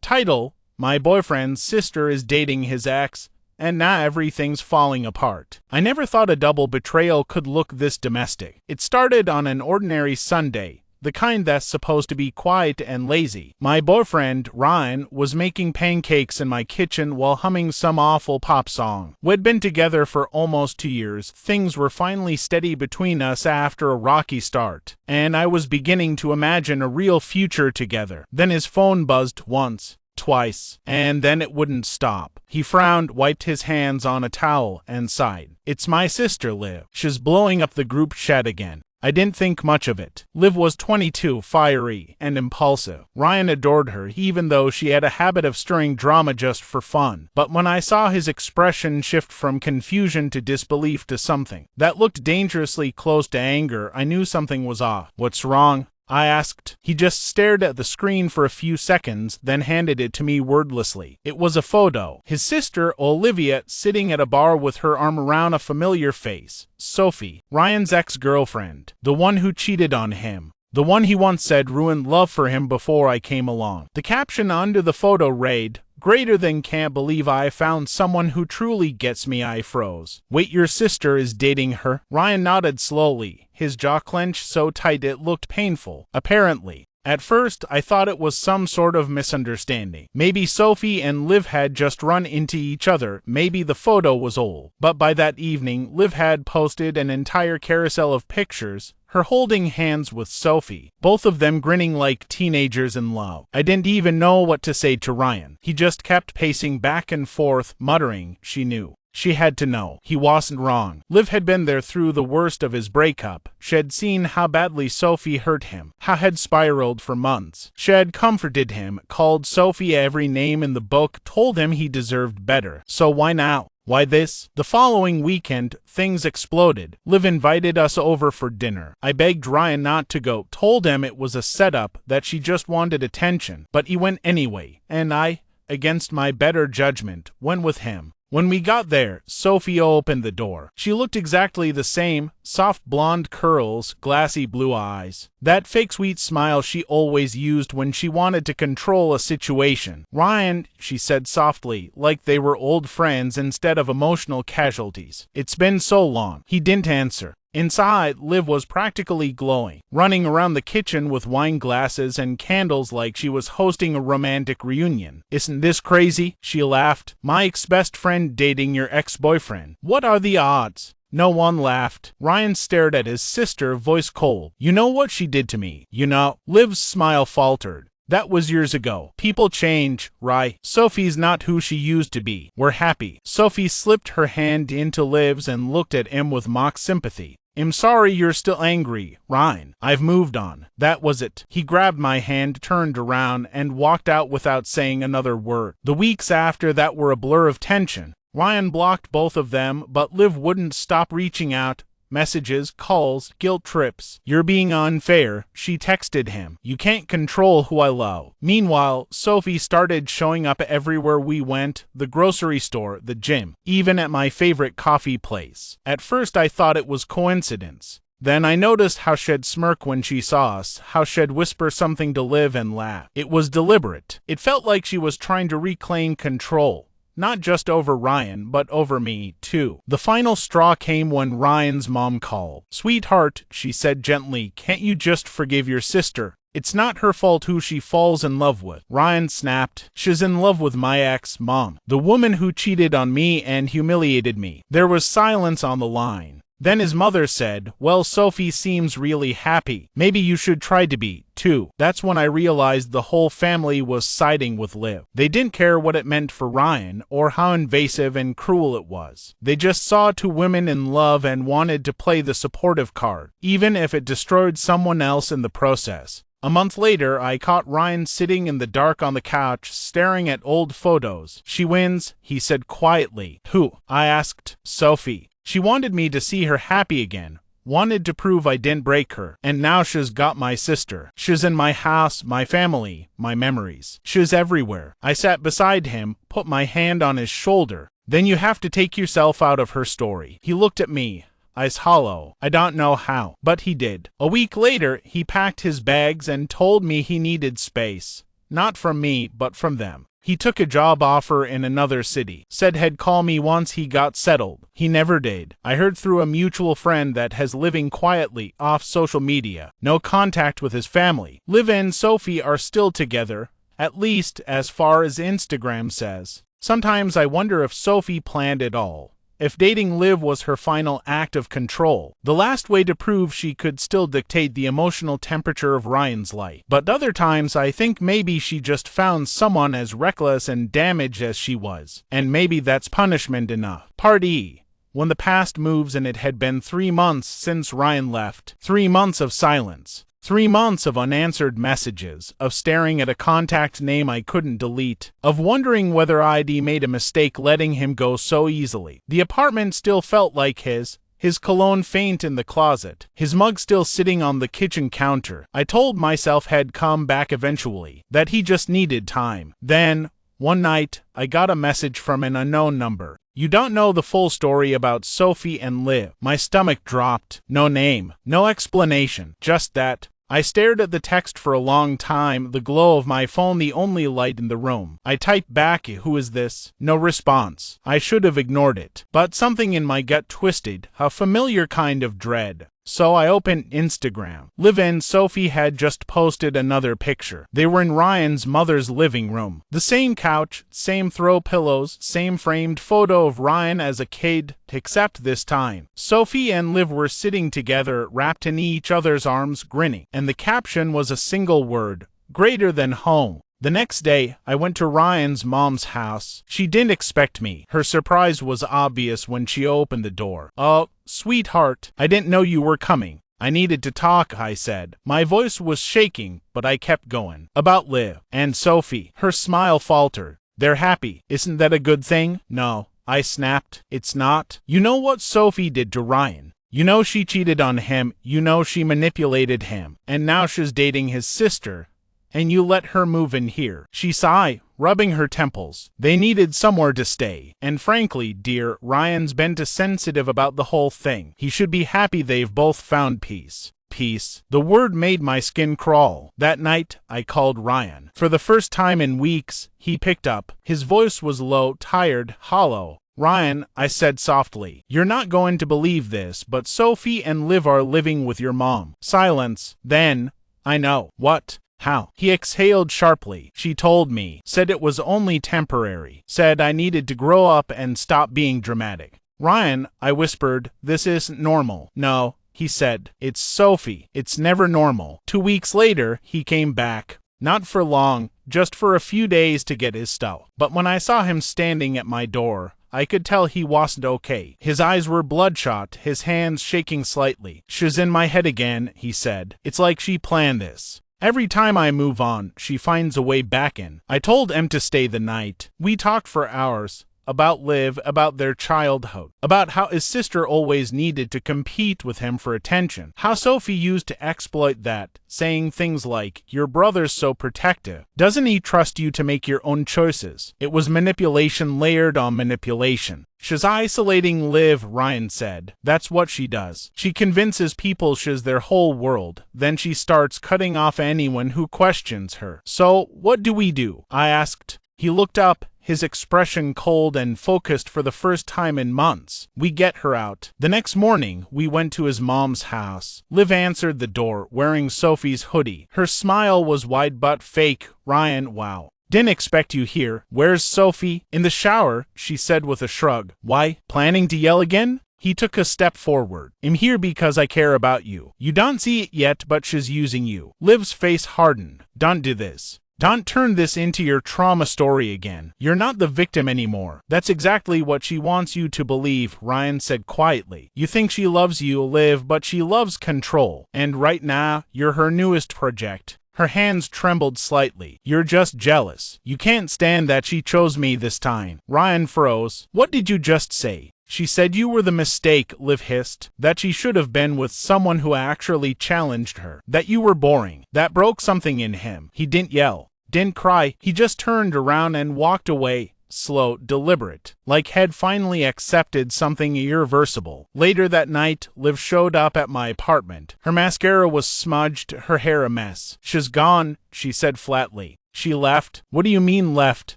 Title: My boyfriend's sister is dating his ex, and now everything's falling apart. I never thought a double betrayal could look this domestic. It started on an ordinary Sunday, the kind that's supposed to be quiet and lazy. My boyfriend, Ryan, was making pancakes in my kitchen while humming some awful pop song. We'd been together for almost 2 years. Things were finally steady between us after a rocky start, and I was beginning to imagine a real future together. Then his phone buzzed once, twice, and then it wouldn't stop. He frowned, wiped his hands on a towel, and sighed. "It's my sister, Liv. She's blowing up the group chat again." I didn't think much of it. Liv was 22, fiery, and impulsive. Ryan adored her, even though she had a habit of stirring drama just for fun. But when I saw his expression shift from confusion to disbelief to something that looked dangerously close to anger, I knew something was off. "What's wrong?" I asked. He just stared at the screen for a few seconds, then handed it to me wordlessly. It was a photo. His sister, Olivia, sitting at a bar with her arm around a familiar face. Sophie, Ryan's ex-girlfriend. The one who cheated on him. The one he once said ruined love for him before I came along. The caption under the photo read, "Greater than can't believe I found someone who truly gets me." I froze. "Wait, your sister is dating her?" Ryan nodded slowly, his jaw clenched so tight it looked painful. "Apparently." At first, I thought it was some sort of misunderstanding. Maybe Sophie and Liv had just run into each other. Maybe the photo was old. But by that evening, Liv had posted an entire carousel of pictures, her holding hands with Sophie, both of them grinning like teenagers in love. I didn't even know what to say to Ryan. He just kept pacing back and forth, muttering, she knew. She had to know. He wasn't wrong. Liv had been there through the worst of his breakup. She had seen how badly Sophie hurt him, how had spiraled for months. She had comforted him, called Sophie every name in the book, told him he deserved better. So why now? Why this? The following weekend, things exploded. Liv invited us over for dinner. I begged Ryan not to go, told him it was a setup, that she just wanted attention. But he went anyway, and I, against my better judgment, went with him. When we got there, Sophie opened the door. She looked exactly the same, soft blonde curls, glassy blue eyes. That fake sweet smile she always used when she wanted to control a situation. "Ryan," she said softly, like they were old friends instead of emotional casualties. "It's been so long." He didn't answer. Inside, Liv was practically glowing, running around the kitchen with wine glasses and candles like she was hosting a romantic reunion. "Isn't this crazy?" she laughed. "My ex-best friend dating your ex-boyfriend. What are the odds?" No one laughed. Ryan stared at his sister, voice cold. "You know what she did to me? You know?" Liv's smile faltered. "That was years ago. People change, right? Sophie's not who she used to be. We're happy." Sophie slipped her hand into Liv's and looked at him with mock sympathy. "I'm sorry you're still angry, Ryan. I've moved on." That was it. He grabbed my hand, turned around, and walked out without saying another word. The weeks after that were a blur of tension. Ryan blocked both of them, but Liv wouldn't stop reaching out. Messages, calls, guilt trips. "You're being unfair," she texted him. "You can't control who I love." Meanwhile, Sophie started showing up everywhere we went, the grocery store, the gym, even at my favorite coffee place. At first I thought it was coincidence. Then I noticed how she'd smirk when she saw us, how she'd whisper something to Liv and laugh. It was deliberate. It felt like she was trying to reclaim control. Not just over Ryan, but over me, too. The final straw came when Ryan's mom called. "Sweetheart," she said gently, "can't you just forgive your sister? It's not her fault who she falls in love with." Ryan snapped. "She's in love with my ex, Mom. The woman who cheated on me and humiliated me." There was silence on the line. Then his mother said, "Well, Sophie seems really happy. Maybe you should try to be, too." That's when I realized the whole family was siding with Liv. They didn't care what it meant for Ryan, or how invasive and cruel it was. They just saw two women in love and wanted to play the supportive card, even if it destroyed someone else in the process. A month later, I caught Ryan sitting in the dark on the couch, staring at old photos. "She wins," he said quietly. "Who?" I asked. "Sophie. She wanted me to see her happy again, wanted to prove I didn't break her, and now she's got my sister. She's in my house, my family, my memories. She's everywhere." I sat beside him, put my hand on his shoulder. "Then you have to take yourself out of her story." He looked at me, eyes hollow. I don't know how, but he did. A week later, he packed his bags and told me he needed space. Not from me, but from them. He took a job offer in another city. Said he'd call me once he got settled. He never did. I heard through a mutual friend that has living quietly off social media. No contact with his family. Liv and Sophie are still together, at least as far as Instagram says. Sometimes I wonder if Sophie planned it all. If dating Liv was her final act of control, the last way to prove she could still dictate the emotional temperature of Ryan's life. But other times I think maybe she just found someone as reckless and damaged as she was, and maybe that's punishment enough. Part E. When the past moves and it had been 3 months since Ryan left. 3 months of silence. 3 months of unanswered messages, of staring at a contact name I couldn't delete, of wondering whether I'd made a mistake letting him go so easily. The apartment still felt like his cologne faint in the closet, his mug still sitting on the kitchen counter. I told myself he'd come back eventually, that he just needed time. Then, one night, I got a message from an unknown number. You don't know the full story about Sophie and Liv. My stomach dropped. No name, no explanation, just that. I stared at the text for a long time, the glow of my phone the only light in the room. I typed back, "Who is this?" No response. I should have ignored it, but something in my gut twisted, a familiar kind of dread. So I opened Instagram. Liv and Sophie had just posted another picture. They were in Ryan's mother's living room. The same couch, same throw pillows, same framed photo of Ryan as a kid, except this time Sophie and Liv were sitting together, wrapped in each other's arms, grinning. And the caption was a single word, greater than home. The next day, I went to Ryan's mom's house. She didn't expect me. Her surprise was obvious when she opened the door. "Oh, sweetheart, I didn't know you were coming. I needed to talk," I said. My voice was shaking, but I kept going. "About Liv and Sophie." Her smile faltered. "They're happy. Isn't that a good thing?" "No," I snapped. "It's not. You know what Sophie did to Ryan. You know she cheated on him. You know she manipulated him. And now she's dating his sister. And you let her move in here." She sighed, rubbing her temples. "They needed somewhere to stay. And frankly, dear, Ryan's been too sensitive about the whole thing. He should be happy they've both found peace." Peace. The word made my skin crawl. That night, I called Ryan. For the first time in weeks, he picked up. His voice was low, tired, hollow. "Ryan," I said softly, "you're not going to believe this, but Sophie and Liv are living with your mom." Silence. Then, "I know." "What? How?" He exhaled sharply. "She told me. Said it was only temporary. Said I needed to grow up and stop being dramatic." "Ryan," I whispered, "this isn't normal." "No," he said. "It's Sophie. It's never normal." 2 weeks later, he came back. Not for long, just for a few days to get his stuff. But when I saw him standing at my door, I could tell he wasn't okay. His eyes were bloodshot, his hands shaking slightly. "She's in my head again," he said. "It's like she planned this. Every time I move on, she finds a way back in." I told him to stay the night. We talked for hours. About Liv, about their childhood, about how his sister always needed to compete with him for attention, how Sophie used to exploit that, saying things like, "Your brother's so protective. Doesn't he trust you to make your own choices?" It was manipulation layered on manipulation. "She's isolating Liv," Ryan said. "That's what she does. She convinces people she's their whole world. Then she starts cutting off anyone who questions her." "So, what do we do?" I asked. He looked up, his expression cold and focused for the first time in months. "We get her out." The next morning, we went to his mom's house. Liv answered the door, wearing Sophie's hoodie. Her smile was wide but fake. "Ryan, wow. Didn't expect you here. Where's Sophie?" "In the shower," she said with a shrug. "Why? Planning to yell again?" He took a step forward. "I'm here because I care about you. You don't see it yet, but she's using you." Liv's face hardened. "Don't do this. Don't turn this into your trauma story again. You're not the victim anymore." "That's exactly what she wants you to believe," Ryan said quietly. "You think she loves you, Liv, but she loves control. And right now, you're her newest project." Her hands trembled slightly. "You're just jealous. You can't stand that she chose me this time." Ryan froze. "What did you just say?" "She said you were the mistake," Liv hissed. "That she should have been with someone who actually challenged her. That you were boring." That broke something in him. He didn't yell, didn't cry. He just turned around and walked away. Slow, deliberate, like he'd finally accepted something irreversible. Later that night, Liv showed up at my apartment. Her mascara was smudged, her hair a mess. "She's gone," she said flatly. She left. What do you mean left?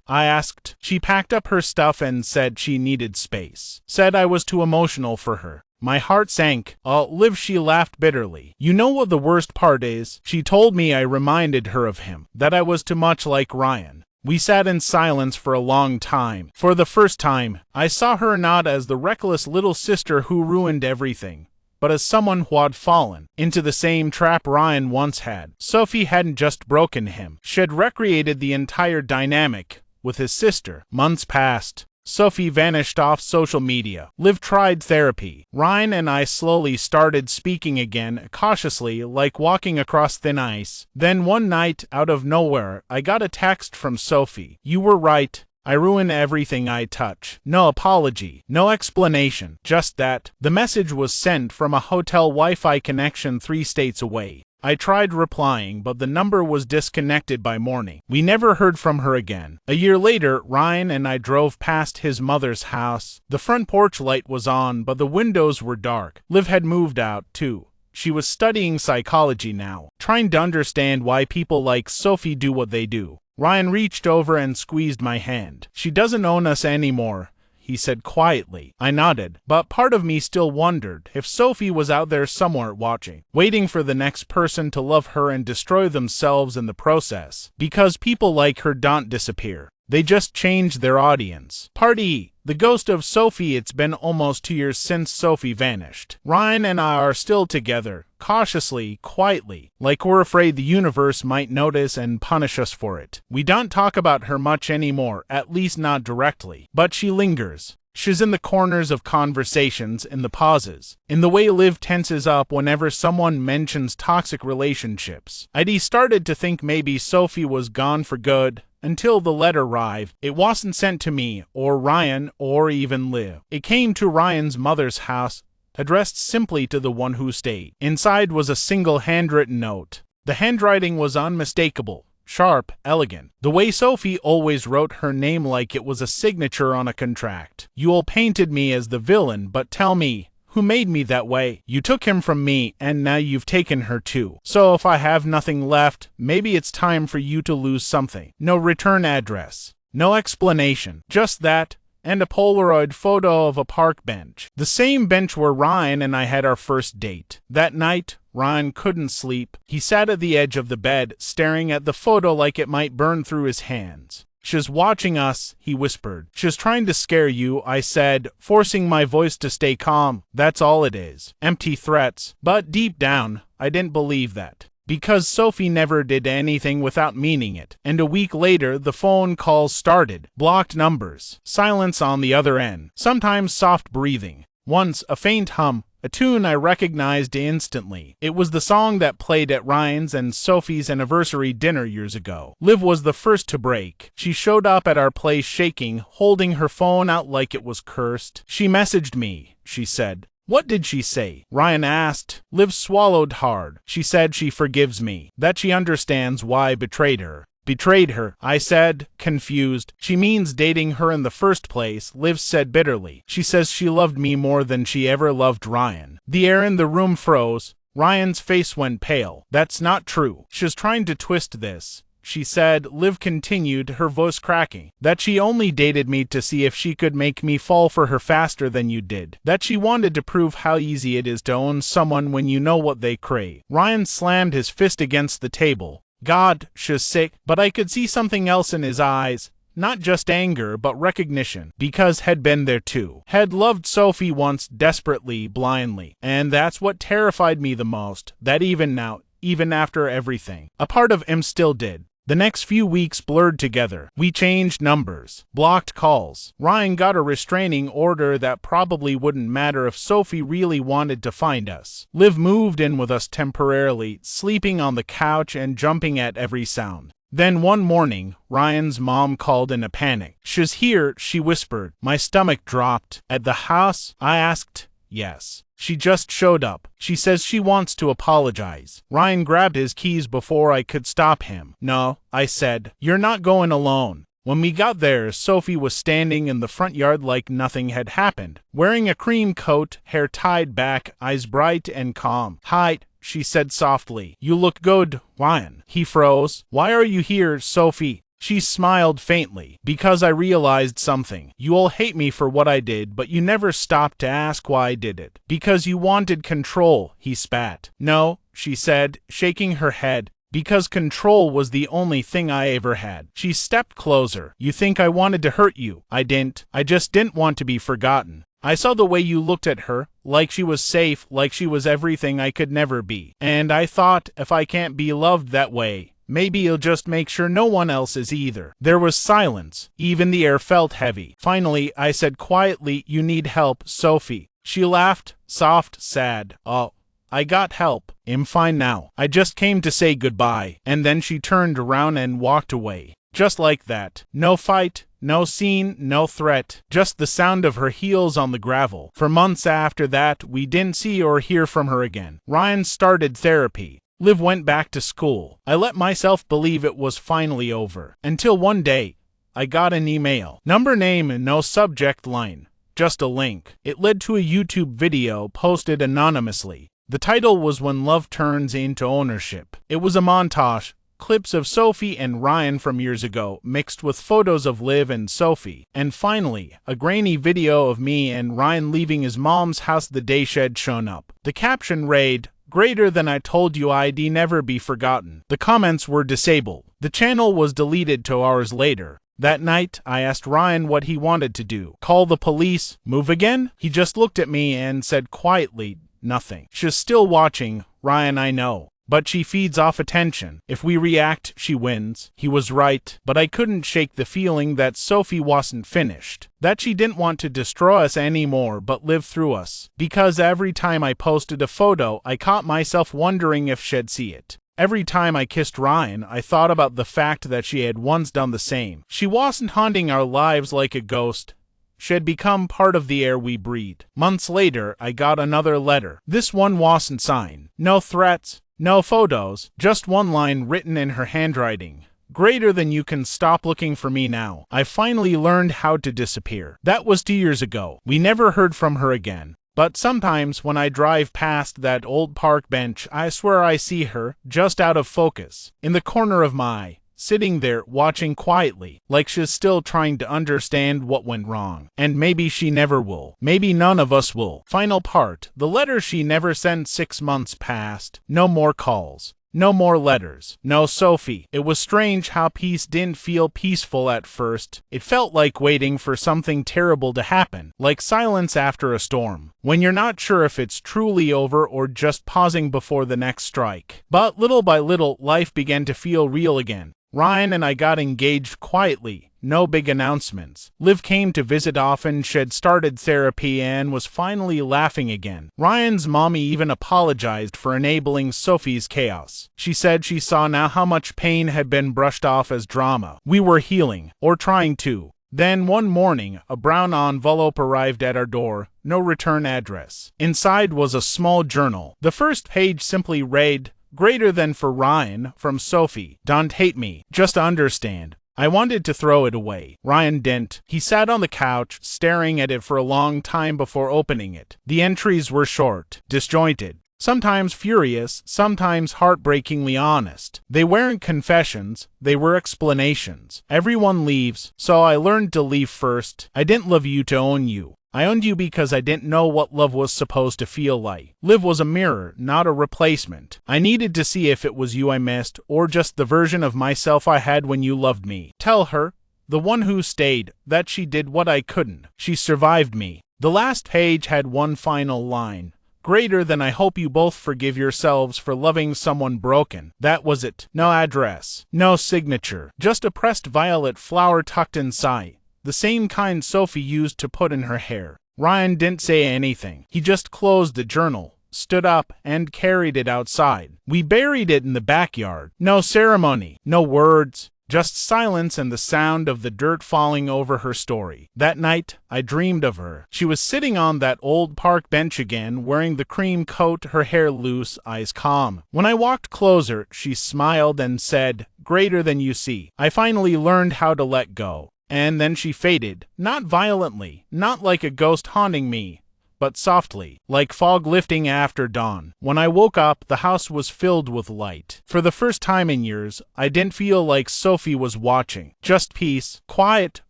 I asked. She packed up her stuff and said she needed space. Said I was too emotional for her. My heart sank. Liv, she laughed bitterly. You know what the worst part is? She told me I reminded her of him, that I was too much like Ryan. We sat in silence for a long time. For the first time, I saw her not as the reckless little sister who ruined everything, but as someone who had fallen into the same trap Ryan once had. Sophie hadn't just broken him. She had recreated the entire dynamic with his sister. Months passed. Sophie vanished off social media. Liv tried therapy. Ryan and I slowly started speaking again, cautiously, like walking across thin ice. Then one night, out of nowhere, I got a text from Sophie. You were right. I ruin everything I touch. No apology, no explanation, just that. The message was sent from a hotel Wi-Fi connection 3 states away. I tried replying, but the number was disconnected by morning. We never heard from her again. A year later, Ryan and I drove past his mother's house. The front porch light was on, but the windows were dark. Liv had moved out, too. She was studying psychology now, trying to understand why people like Sophie do what they do. Ryan reached over and squeezed my hand. She doesn't own us anymore, he said quietly. I nodded, but part of me still wondered if Sophie was out there somewhere watching, waiting for the next person to love her and destroy themselves in the process. Because people like her don't disappear. They just change their audience. Part E. The ghost of Sophie. It's been almost 2 years since Sophie vanished. Ryan and I are still together, cautiously, quietly, like we're afraid the universe might notice and punish us for it. We don't talk about her much anymore, at least not directly, but she lingers. She's in the corners of conversations, in the pauses, in the way Liv tenses up whenever someone mentions toxic relationships. I'd started to think maybe Sophie was gone for good, until the letter arrived. It wasn't sent to me, or Ryan, or even Liv. It came to Ryan's mother's house, addressed simply to the one who stayed. Inside was a single handwritten note. The handwriting was unmistakable. Sharp, elegant. The way Sophie always wrote her name like it was a signature on a contract. You all painted me as the villain, but tell me, who made me that way? You took him from me, and now you've taken her too. So if I have nothing left, maybe it's time for you to lose something. No return address. No explanation. Just that, and a Polaroid photo of a park bench. The same bench where Ryan and I had our first date. That night, Ryan couldn't sleep. He sat at the edge of the bed, staring at the photo like it might burn through his hands. She's watching us, he whispered. She's trying to scare you, I said, forcing my voice to stay calm. That's all it is. Empty threats. But deep down, I didn't believe that. Because Sophie never did anything without meaning it. And a week later, the phone calls started. Blocked numbers. Silence on the other end. Sometimes soft breathing. Once, a faint hum. A tune I recognized instantly. It was the song that played at Ryan's and Sophie's anniversary dinner years ago. Liv was the first to break. She showed up at our place shaking, holding her phone out like it was cursed. She messaged me, she said. What did she say? Ryan asked. Liv swallowed hard. She said she forgives me, that she understands why I betrayed her. Betrayed her, I said, confused. She means dating her in the first place, Liv said bitterly. She says she loved me more than she ever loved Ryan. The air in the room froze. Ryan's face went pale. That's not true. She's trying to twist this, she said. Liv continued, her voice cracking. That she only dated me to see if she could make me fall for her faster than you did. That she wanted to prove how easy it is to own someone when you know what they crave. Ryan slammed his fist against the table. God, she's sick, but I could see something else in his eyes. Not just anger, but recognition, because had been there too. Had loved Sophie once desperately, blindly. And that's what terrified me the most, that even now, even after everything, a part of him still did. The next few weeks blurred together. We changed numbers, blocked calls. Ryan got a restraining order that probably wouldn't matter if Sophie really wanted to find us. Liv moved in with us temporarily, sleeping on the couch and jumping at every sound. Then one morning, Ryan's mom called in a panic. She's here, she whispered. My stomach dropped. At the house? I asked. Yes. She just showed up. She says she wants to apologize. Ryan grabbed his keys before I could stop him. No, I said. You're not going alone. When we got there, Sophie was standing in the front yard like nothing had happened, wearing a cream coat, hair tied back, eyes bright and calm. Height, she said softly. You look good, Ryan. He froze. Why are you here, Sophie? She smiled faintly. Because I realized something. You all hate me for what I did, but you never stopped to ask why I did it. Because you wanted control, he spat. No, she said, shaking her head. Because control was the only thing I ever had. She stepped closer. You think I wanted to hurt you? I didn't. I just didn't want to be forgotten. I saw the way you looked at her, like she was safe, like she was everything I could never be. And I thought, if I can't be loved that way, maybe you'll just make sure no one else is either. There was silence. Even the air felt heavy. Finally, I said quietly, you need help, Sophie. She laughed, soft, sad. Oh, I got help. I'm fine now. I just came to say goodbye. And then she turned around and walked away. Just like that. No fight, no scene, no threat. Just the sound of her heels on the gravel. For months after that, we didn't see or hear from her again. Ryan started therapy. Liv went back to school. I let myself believe it was finally over. Until one day, I got an email. Number name and no subject line. Just a link. It led to a YouTube video posted anonymously. The title was When Love Turns into Ownership. It was a montage. Clips of Sophie and Ryan from years ago, mixed with photos of Liv and Sophie. And finally, a grainy video of me and Ryan leaving his mom's house the day she'd shown up. The caption read, "Greater than I told you I'd never be forgotten." The comments were disabled. The channel was deleted 2 hours later. That night, I asked Ryan what he wanted to do. Call the police? Move again? He just looked at me and said quietly, nothing. She's still watching, Ryan, I know. But she feeds off attention. If we react, she wins. He was right, but I couldn't shake the feeling that Sophie wasn't finished. That she didn't want to destroy us anymore, but live through us. Because every time I posted a photo, I caught myself wondering if she'd see it. Every time I kissed Ryan, I thought about the fact that she had once done the same. She wasn't haunting our lives like a ghost. She had become part of the air we breathe. Months later, I got another letter. This one wasn't signed. No threats. No photos, just one line written in her handwriting. Greater than you can stop looking for me now. I finally learned how to disappear. That was 2 years ago. We never heard from her again. But sometimes when I drive past that old park bench, I swear I see her, just out of focus, in the corner of my eye. Sitting there, watching quietly, like she's still trying to understand what went wrong. And maybe she never will. Maybe none of us will. Final part. The letter she never sent. 6 months passed. No more calls. No more letters. No Sophie. It was strange how peace didn't feel peaceful at first. It felt like waiting for something terrible to happen. Like silence after a storm. When you're not sure if it's truly over or just pausing before the next strike. But little by little, life began to feel real again. Ryan and I got engaged quietly, no big announcements. Liv came to visit often, she'd started therapy and was finally laughing again. Ryan's mommy even apologized for enabling Sophie's chaos. She said she saw now how much pain had been brushed off as drama. We were healing, or trying to. Then one morning, a brown envelope arrived at our door, no return address. Inside was a small journal. The first page simply read, "Greater than for Ryan, from Sophie. Don't hate me, just understand." I wanted to throw it away. Ryan didn't. He sat on the couch, staring at it for a long time before opening it. The entries were short, disjointed, sometimes furious, sometimes heartbreakingly honest. They weren't confessions, they were explanations. Everyone leaves, so I learned to leave first. I didn't love you to own you. I owned you because I didn't know what love was supposed to feel like. Liv was a mirror, not a replacement. I needed to see if it was you I missed, or just the version of myself I had when you loved me. Tell her, the one who stayed, that she did what I couldn't. She survived me. The last page had one final line. Greater than I hope you both forgive yourselves for loving someone broken. That was it. No address. No signature. Just a pressed violet flower tucked inside. The same kind Sophie used to put in her hair. Ryan didn't say anything. He just closed the journal, stood up, and carried it outside. We buried it in the backyard. No ceremony, no words, just silence and the sound of the dirt falling over her story. That night, I dreamed of her. She was sitting on that old park bench again, wearing the cream coat, her hair loose, eyes calm. When I walked closer, she smiled and said, "Greater than you see." I finally learned how to let go. And then she faded, not violently, not like a ghost haunting me, but softly, like fog lifting after dawn. When I woke up, the house was filled with light. For the first time in years, I didn't feel like Sophie was watching. Just peace. Quiet,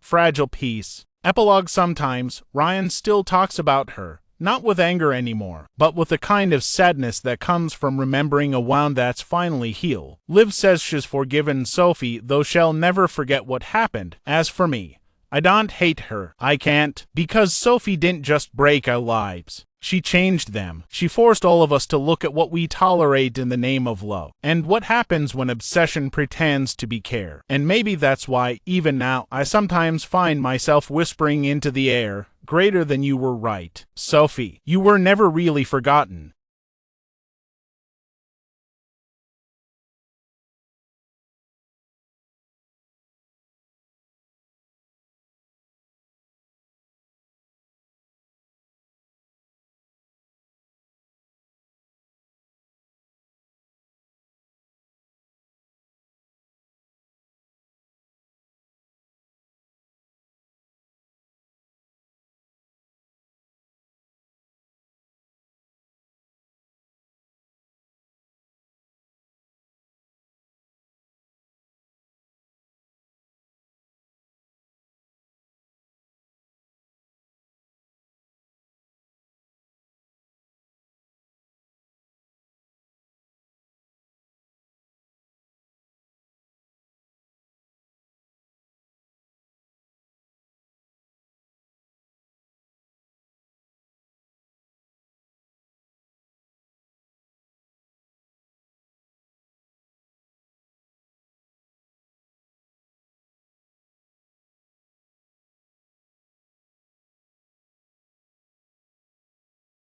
fragile peace. Epilogue. Sometimes, Ryan still talks about her. Not with anger anymore, but with a kind of sadness that comes from remembering a wound that's finally healed. Liv says she's forgiven Sophie, though she'll never forget what happened. As for me, I don't hate her. I can't. Because Sophie didn't just break our lives. She changed them. She forced all of us to look at what we tolerate in the name of love, and what happens when obsession pretends to be care. And maybe that's why, even now, I sometimes find myself whispering into the air, greater than you were right. Sophie, you were never really forgotten.